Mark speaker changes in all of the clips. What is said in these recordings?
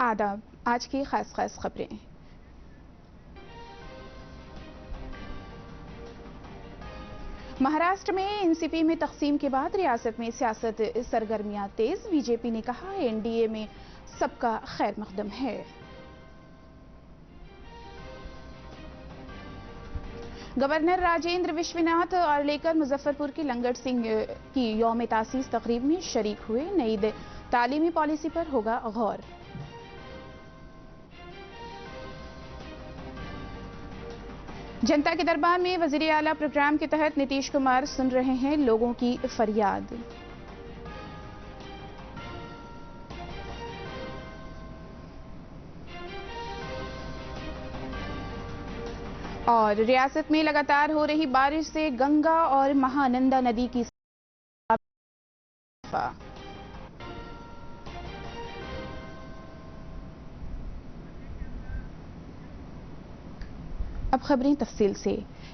Speaker 1: आदाब। आज की खास खबरें। महाराष्ट्र में एनसीपी में तकसीम के बाद रियासत में सियासत सरगर्मियां तेज। बीजेपी ने कहा एनडीए में सबका खैर मकदम है। गवर्नर राजेंद्र विश्वनाथ आर्लेकर मुजफ्फरपुर की लंगट सिंह की यौम तासीस तकरीब में शरीक हुए। नई तालीमी पॉलिसी पर होगा गौर। जनता के दरबार में वजीर आला प्रोग्राम के तहत नीतीश कुमार सुन रहे हैं लोगों की फरियाद। और रियासत में लगातार हो रही बारिश से गंगा और महानंदा नदी की अब खबरें तफसील से।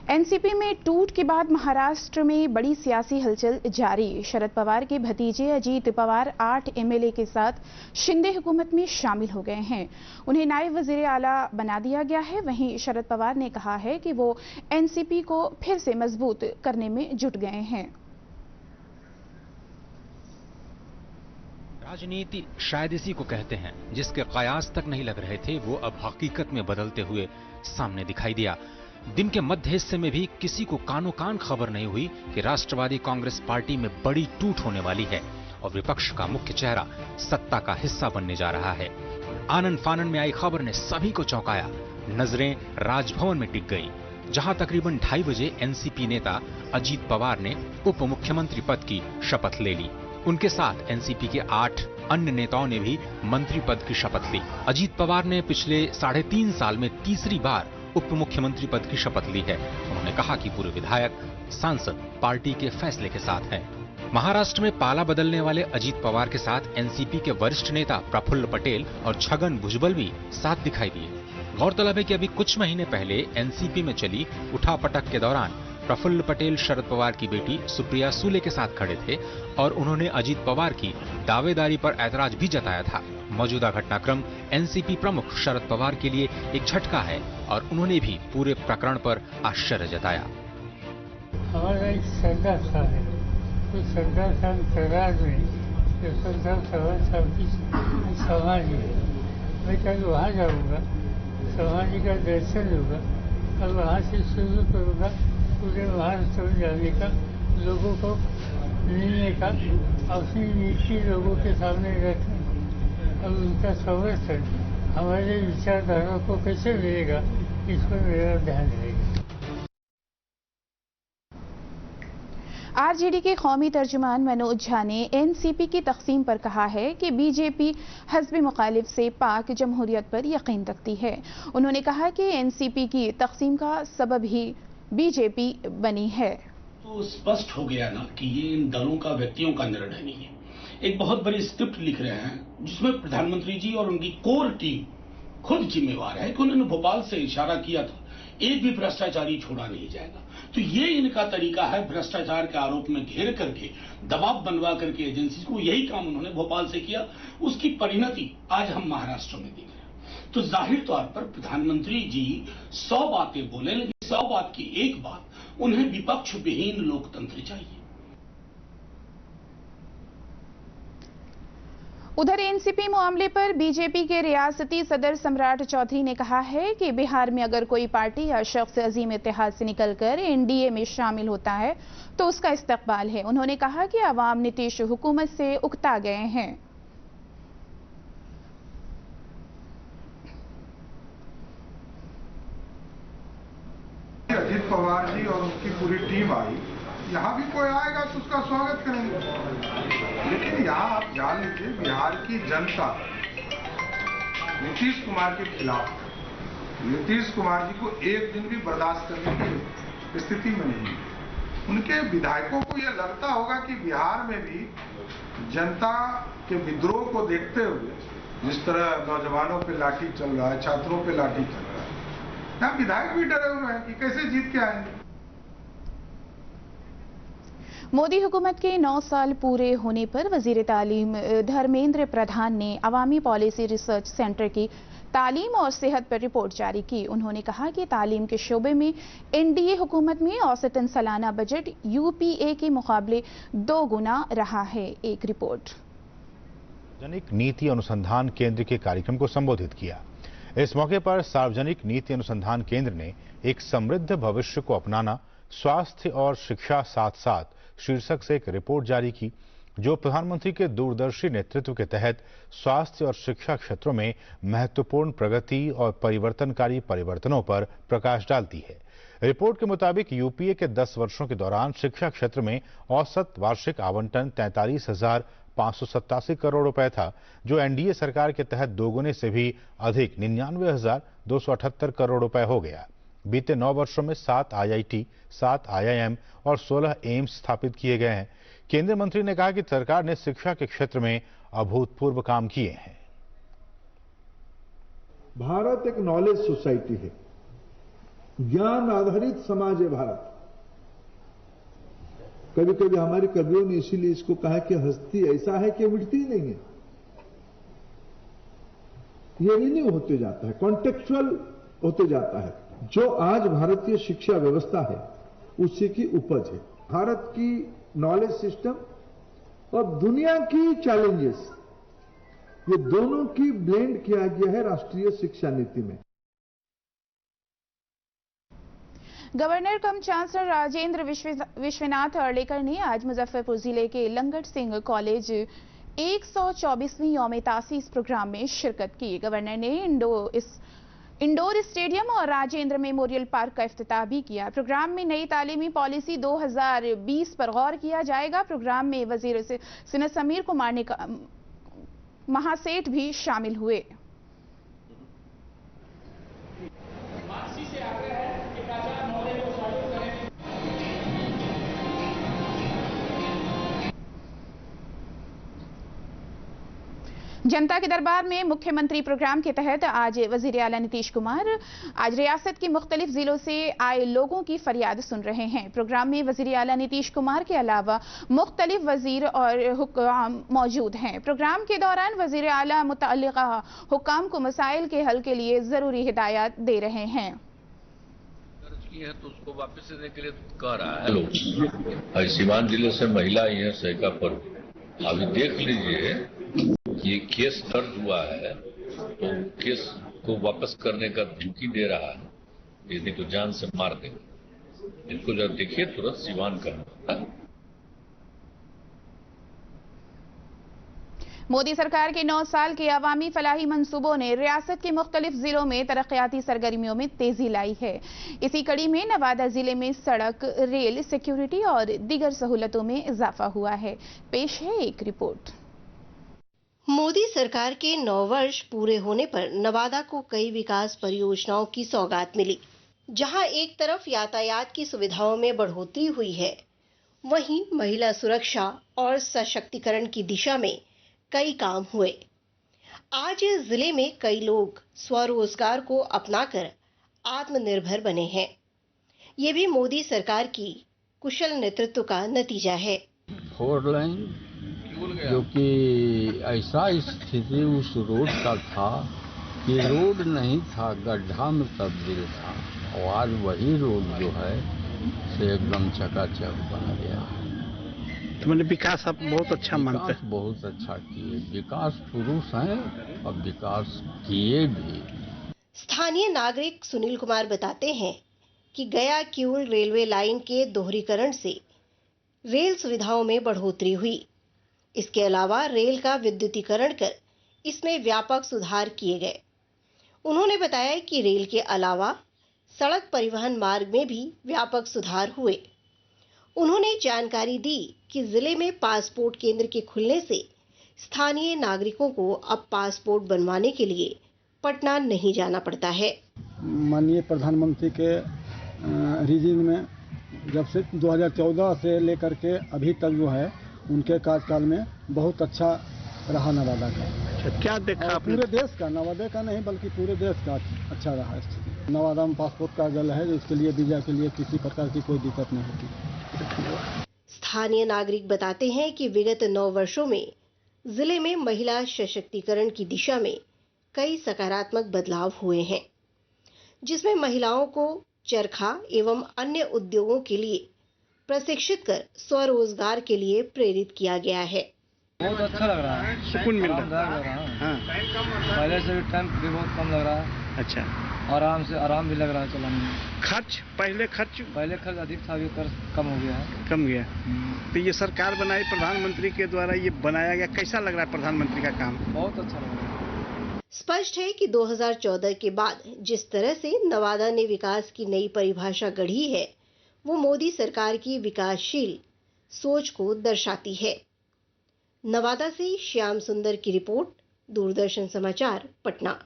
Speaker 1: एनसीपी में टूट के बाद महाराष्ट्र में बड़ी सियासी हलचल जारी। शरद पवार के भतीजे अजीत पवार 8 एमएलए के साथ शिंदे हुकूमत में शामिल हो गए हैं। उन्हें नायब वजीर आला बना दिया गया है। वहीं शरद पवार ने कहा है कि वो एनसीपी को फिर से मजबूत करने में जुट गए हैं।
Speaker 2: राजनीति शायद इसी को कहते हैं जिसके कयास तक नहीं लग रहे थे वो अब हकीकत में बदलते हुए सामने दिखाई दिया। दिन के मध्य हिस्से में भी किसी को कानो कान खबर नहीं हुई कि राष्ट्रवादी कांग्रेस पार्टी में बड़ी टूट होने वाली है और विपक्ष का मुख्य चेहरा सत्ता का हिस्सा बनने जा रहा है। आनन फानन में आई खबर ने सभी को चौंकाया। नजरें राजभवन में टिक गई, जहां तकरीबन 2:30 बजे एनसीपी नेता अजीत पवार ने उप मुख्यमंत्री पद की शपथ ले ली। उनके साथ एनसीपी के 8 अन्य नेताओं ने भी मंत्री पद की शपथ ली। अजीत पवार ने पिछले 3.5 साल में तीसरी बार उप मुख्यमंत्री पद की शपथ ली है। उन्होंने कहा कि पूरे विधायक सांसद पार्टी के फैसले के साथ हैं। महाराष्ट्र में पाला बदलने वाले अजीत पवार के साथ एनसीपी के वरिष्ठ नेता प्रफुल्ल पटेल और छगन भुजबल भी साथ दिखाई दिए। गौरतलब है कि अभी कुछ महीने पहले एनसीपी में चली उठापटक के दौरान प्रफुल्ल पटेल शरद पवार की बेटी सुप्रिया सुले के साथ खड़े थे और उन्होंने अजीत पवार की दावेदारी पर ऐतराज भी जताया था। मौजूदा घटनाक्रम एनसीपी प्रमुख शरद पवार के लिए एक झटका है और उन्होंने भी पूरे प्रकरण पर आश्चर्य जताया।
Speaker 3: हमारा एक सरदार साहब है, तो सरदार साहब करार में सरदार साहब की समाधि है। मैं कल वहाँ जाऊँगा, समाधि का दर्शन होगा और वहाँ से शुरू करूँगा पूरे महाराष्ट्र में जाने का, लोगों को मिलने का, अपनी नीति लोगों के सामने रखने और उनका समर्थन हमारे विचारधारा को कैसे मिलेगा, इस पर मेरा ध्यान रहेगा।
Speaker 1: आरजेडी के कौमी तर्जुमान मनोज झा ने एनसीपी की तकसीम पर कहा है कि बीजेपी हज़्ब मुखालिफ से पाक जमहूरियत पर यकीन रखती है। उन्होंने कहा कि एनसीपी की तकसीम का सबब ही बीजेपी बनी है।
Speaker 4: तो स्पष्ट हो गया ना कि ये इन दलों का व्यक्तियों का निर्णय नहीं है। एक बहुत बड़ी स्क्रिप्ट लिख रहे हैं जिसमें प्रधानमंत्री जी और उनकी कोर टीम खुद जिम्मेवार है कि उन्होंने भोपाल से इशारा किया था एक भी भ्रष्टाचारी छोड़ा नहीं जाएगा। तो ये इनका तरीका है भ्रष्टाचार के आरोप में घेर करके दबाव बनवा करके एजेंसी को, यही काम उन्होंने भोपाल से किया। उसकी परिणति आज हम महाराष्ट्र में देख रहे हैं। तो जाहिर तौर पर प्रधानमंत्री जी 100 बातें बोले, लेकिन 100 बात की एक बात, उन्हें विपक्ष विहीन लोकतंत्र चाहिए।
Speaker 1: उधर एनसीपी मामले पर बीजेपी के रियासती सदर सम्राट चौधरी ने कहा है कि बिहार में अगर कोई पार्टी या शख्स अजीम इत्तेहाद से निकलकर एनडीए में शामिल होता है तो उसका इस्तकबाल है। उन्होंने कहा कि अवाम नीतीश हुकूमत से उकता गए हैं।
Speaker 5: अजीत पवार जी और उनकी पूरी टीम आई, यहाँ भी कोई आएगा तो उसका स्वागत करेंगे। लेकिन यहाँ आप जान लीजिए बिहार की जनता नीतीश कुमार के खिलाफ, नीतीश कुमार जी को एक दिन भी बर्दाश्त करने की स्थिति में नहीं है। उनके विधायकों को यह लगता होगा कि बिहार में भी जनता के विद्रोह को देखते हुए जिस तरह नौजवानों पे लाठी चल रहा है, छात्रों पे लाठी चल रहा है, यहाँ विधायक भी डरे हुए हैं कि कैसे जीत के आएंगे।
Speaker 1: मोदी हुकूमत के 9 साल पूरे होने पर वजीर तालीम धर्मेंद्र प्रधान ने अवामी पॉलिसी रिसर्च सेंटर की तालीम और सेहत पर रिपोर्ट जारी की। उन्होंने कहा कि तालीम के शोबे में एनडीए हुकूमत में औसतन सालाना बजट यूपीए के मुकाबले 2 गुना रहा है। एक रिपोर्ट।
Speaker 6: सार्वजनिक नीति अनुसंधान केंद्र के कार्यक्रम को संबोधित किया। इस मौके पर सार्वजनिक नीति अनुसंधान केंद्र ने एक समृद्ध भविष्य को अपनाना, स्वास्थ्य और शिक्षा साथ साथ शीर्षक से एक रिपोर्ट जारी की, जो प्रधानमंत्री के दूरदर्शी नेतृत्व के तहत स्वास्थ्य और शिक्षा क्षेत्रों में महत्वपूर्ण प्रगति और परिवर्तनकारी परिवर्तनों पर प्रकाश डालती है। रिपोर्ट के मुताबिक यूपीए के 10 वर्षों के दौरान शिक्षा क्षेत्र में औसत वार्षिक आवंटन 43,587 करोड़ रुपए था, जो एनडीए सरकार के तहत दोगुने से भी अधिक 99,278 करोड़ रुपए हो गया। बीते 9 वर्षों में 7 आईआईटी, 7 आईआईएम और 16 एम्स स्थापित किए गए हैं। केंद्रीय मंत्री ने कहा कि सरकार ने शिक्षा के क्षेत्र में अभूतपूर्व काम किए हैं।
Speaker 7: भारत एक नॉलेज सोसाइटी है, ज्ञान आधारित समाज है भारत। कभी कभी हमारे कवियों ने इसीलिए इसको कहा कि हस्ती ऐसा है कि मिटती नहीं है, ये रिन्यू होते जाता है, कॉन्टेक्चुअल होते जाता है। जो आज भारतीय शिक्षा व्यवस्था है उसी की उपज है। भारत की नॉलेज सिस्टम और दुनिया की चैलेंजेस, ये दोनों की ब्लेंड किया गया है राष्ट्रीय शिक्षा नीति में।
Speaker 1: गवर्नर कम चांसलर राजेंद्र विश्वनाथ अर्लेकर ने आज मुजफ्फरपुर जिले के लंगट सिंह कॉलेज 124वीं यौम तासीस प्रोग्राम में शिरकत की। गवर्नर ने इंडोर स्टेडियम और राजेंद्र मेमोरियल पार्क का इफ्तिताह भी किया। प्रोग्राम में नई तालीमी पॉलिसी 2020 पर गौर किया जाएगा। प्रोग्राम में वजीर सिनत समीर कुमार ने महासेठ भी शामिल हुए। जनता के दरबार में मुख्यमंत्री प्रोग्राम के तहत आज वजीर आला नीतीश कुमार आज रियासत के मुख्तलिफ जिलों से आए लोगों की फरियाद सुन रहे हैं। प्रोग्राम में वजीर आला नीतीश कुमार के अलावा मुख्तलिफ वजीर और हुक्काम मौजूद हैं। प्रोग्राम के दौरान वजीर आला मुतअल्लिका हुक्काम को मसाइल के हल के लिए जरूरी हिदायत दे रहे हैं।
Speaker 8: है तो उसको वापस देने के लिए कह रहा है लोग। सीवान जिले से महिला आई है सैका पर, अभी देख लीजिए ये केस दर्ज हुआ है तो केस को वापस करने का धमकी दे रहा है, यदि तो जान से मार देंगे। इसको जब देखिए तुरंत सीवान करना।
Speaker 1: मोदी सरकार के 9 साल के अवामी फलाही मंसूबों ने रियासत के मुख्तलिफ जिलों में तरक्याती सरगर्मियों में तेजी लाई है। इसी कड़ी में नवादा जिले में सड़क, रेल, सिक्योरिटी और दीगर सहूलतों में इजाफा हुआ है। पेश है एक रिपोर्ट।
Speaker 9: मोदी सरकार के 9 वर्ष पूरे होने पर नवादा को कई विकास परियोजनाओं की सौगात मिली। जहां एक तरफ यातायात की सुविधाओं में बढ़ोतरी हुई है, वहीं महिला सुरक्षा और सशक्तिकरण की दिशा में कई काम हुए। आज जिले में कई लोग स्वरोजगार को अपनाकर आत्मनिर्भर बने हैं। ये भी मोदी सरकार की कुशल नेतृत्व का नतीजा है।
Speaker 10: 4 लाइन जो कि ऐसा स्थिति उस रोड का था कि रोड नहीं था, गड्ढा में तब्दील था, और आज वही रोड जो है से एकदम चकाचक बना गया है।
Speaker 11: तो मैंने विकास आप बहुत अच्छा मानते हैं?
Speaker 10: बहुत अच्छा किए, विकास पुरुष हैं और विकास किए भी।
Speaker 9: स्थानीय नागरिक सुनील कुमार बताते हैं कि गया किऊल रेलवे लाइन के दोहरीकरण से रेल सुविधाओं में बढ़ोतरी हुई। इसके अलावा रेल का विद्युतीकरण कर इसमें व्यापक सुधार किए गए। उन्होंने बताया कि रेल के अलावा सड़क परिवहन मार्ग में भी व्यापक सुधार हुए। उन्होंने जानकारी दी कि जिले में पासपोर्ट केंद्र के खुलने से स्थानीय नागरिकों को अब पासपोर्ट बनवाने के लिए पटना नहीं जाना पड़ता है।
Speaker 12: माननीय प्रधानमंत्री के रीजन में जब से 2014 से लेकर के अभी तक जो है उनके कार्यकाल में बहुत अच्छा रहा नवादा का।
Speaker 11: क्या देखा आपने?
Speaker 12: पूरे देश का, नवादा का नहीं बल्कि पूरे देश का अच्छा रहा है। नवादा में पासपोर्ट कार्यालय है, इसके लिए वीजा के लिए किसी प्रकार की कोई दिक्कत नहीं होती।
Speaker 9: स्थानीय नागरिक बताते हैं कि विगत 9 वर्षों में जिले में महिला सशक्तिकरण की दिशा में कई सकारात्मक बदलाव हुए हैं, जिसमें महिलाओं को चरखा एवं अन्य उद्योगों के लिए प्रशिक्षित कर स्वरोजगार के लिए प्रेरित किया गया है।
Speaker 13: बहुत अच्छा लग रहा है,
Speaker 11: सुकून मिल रहा
Speaker 13: है। हाँ। पहले से भी टाइम भी बहुत कम लग रहा है।
Speaker 11: अच्छा,
Speaker 13: आराम भी लग रहा है चलाने में।
Speaker 11: पहले खर्च
Speaker 13: अधिक था, अभी कम हो गया है।
Speaker 11: कम गया। तो ये सरकार बनाई, प्रधानमंत्री के द्वारा ये बनाया गया, कैसा लग रहा है प्रधानमंत्री का काम?
Speaker 13: बहुत अच्छा लग रहा है।
Speaker 9: स्पष्ट है कि 2014 के बाद जिस तरह से नवादा ने विकास की नई परिभाषा गढ़ी है, वो मोदी सरकार की विकासशील सोच को दर्शाती है। नवादा से श्याम सुंदर की रिपोर्ट, दूरदर्शन समाचार, पटना।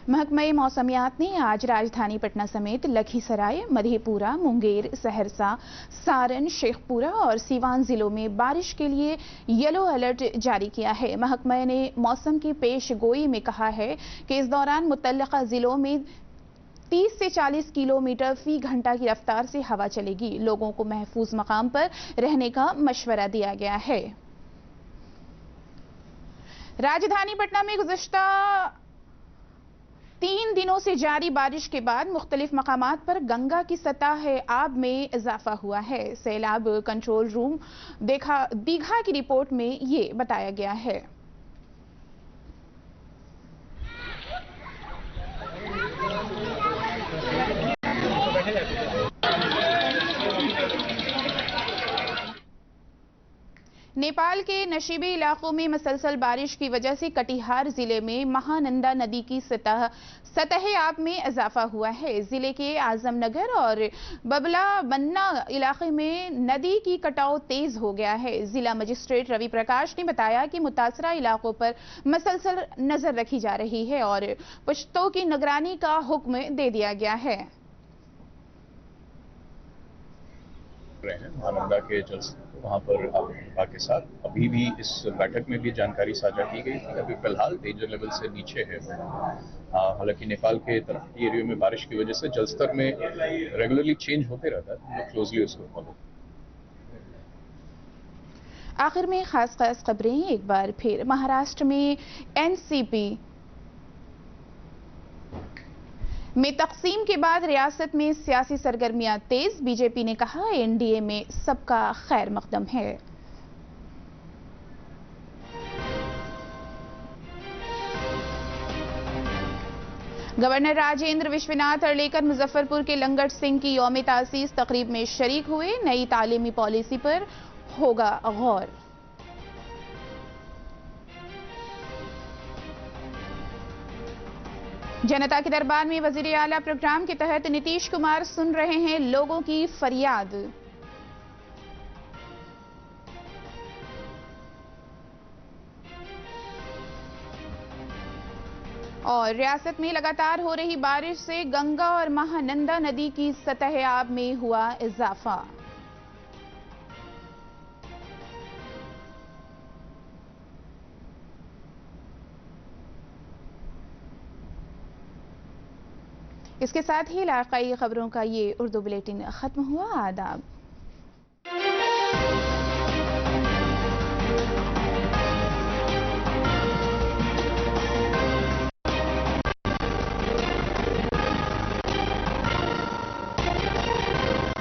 Speaker 1: महकमा मौसमियात ने आज राजधानी पटना समेत लखीसराय, मधेपुरा, मुंगेर, सहरसा, सारण, शेखपुरा और सीवान जिलों में बारिश के लिए येलो अलर्ट जारी किया है। महकमा ने मौसम की पेशगोई में कहा है कि इस दौरान मुतल्लिका जिलों में 30 से 40 किलोमीटर फी घंटा की रफ्तार से हवा चलेगी। लोगों को महफूज मकाम पर रहने का मशवरा दिया गया है। राजधानी पटना में गुज़िश्ता 3 दिनों से जारी बारिश के बाद मुख्तलिफ मकामात पर गंगा की सतह आब में इजाफा हुआ है। सैलाब कंट्रोल रूम दीघा की रिपोर्ट में ये बताया गया है। नेपाल के नशीबी इलाकों में मुसलसल बारिश की वजह से कटिहार जिले में महानंदा नदी की सतह आब में इजाफा हुआ है। जिले के आजमनगर और बबला बन्ना इलाके में नदी की कटाव तेज हो गया है। जिला मजिस्ट्रेट रवि प्रकाश ने बताया कि मुतासरा इलाकों पर मुसलसल नजर रखी जा रही है और पुश्तों की निगरानी का हुक्म दे दिया गया है।
Speaker 14: महानंदा के जल वहाँ पर विभाग के साथ अभी भी इस बैठक में भी जानकारी साझा की गई थी। अभी फिलहाल डेंजर लेवल से नीचे है। हालांकि नेपाल के तराई एरिया में बारिश की वजह से जलस्तर में रेगुलरली चेंज होते रहता है, तो हम लोग क्लोजली उसको फॉलो।
Speaker 1: आखिर में खास खबरें एक बार फिर। महाराष्ट्र में एनसीपी में तकसीम के बाद रियासत में सियासी सरगर्मियां तेज। बीजेपी ने कहा एनडीए में सबका खैर मकदम है। गवर्नर राजेंद्र विश्वनाथ अर्लेकर मुजफ्फरपुर के लंगट सिंह की यौम तासीस तकरीब में शरीक हुए। नई तालीमी पॉलिसी पर होगा गौर। जनता के दरबार में वजीर आला प्रोग्राम के तहत नीतीश कुमार सुन रहे हैं लोगों की फरियाद। और रियासत में लगातार हो रही बारिश से गंगा और महानंदा नदी की सतह आब में हुआ इजाफा। इसके साथ ही इलाकाई खबरों का ये उर्दू बुलेटिन खत्म हुआ। आदाब।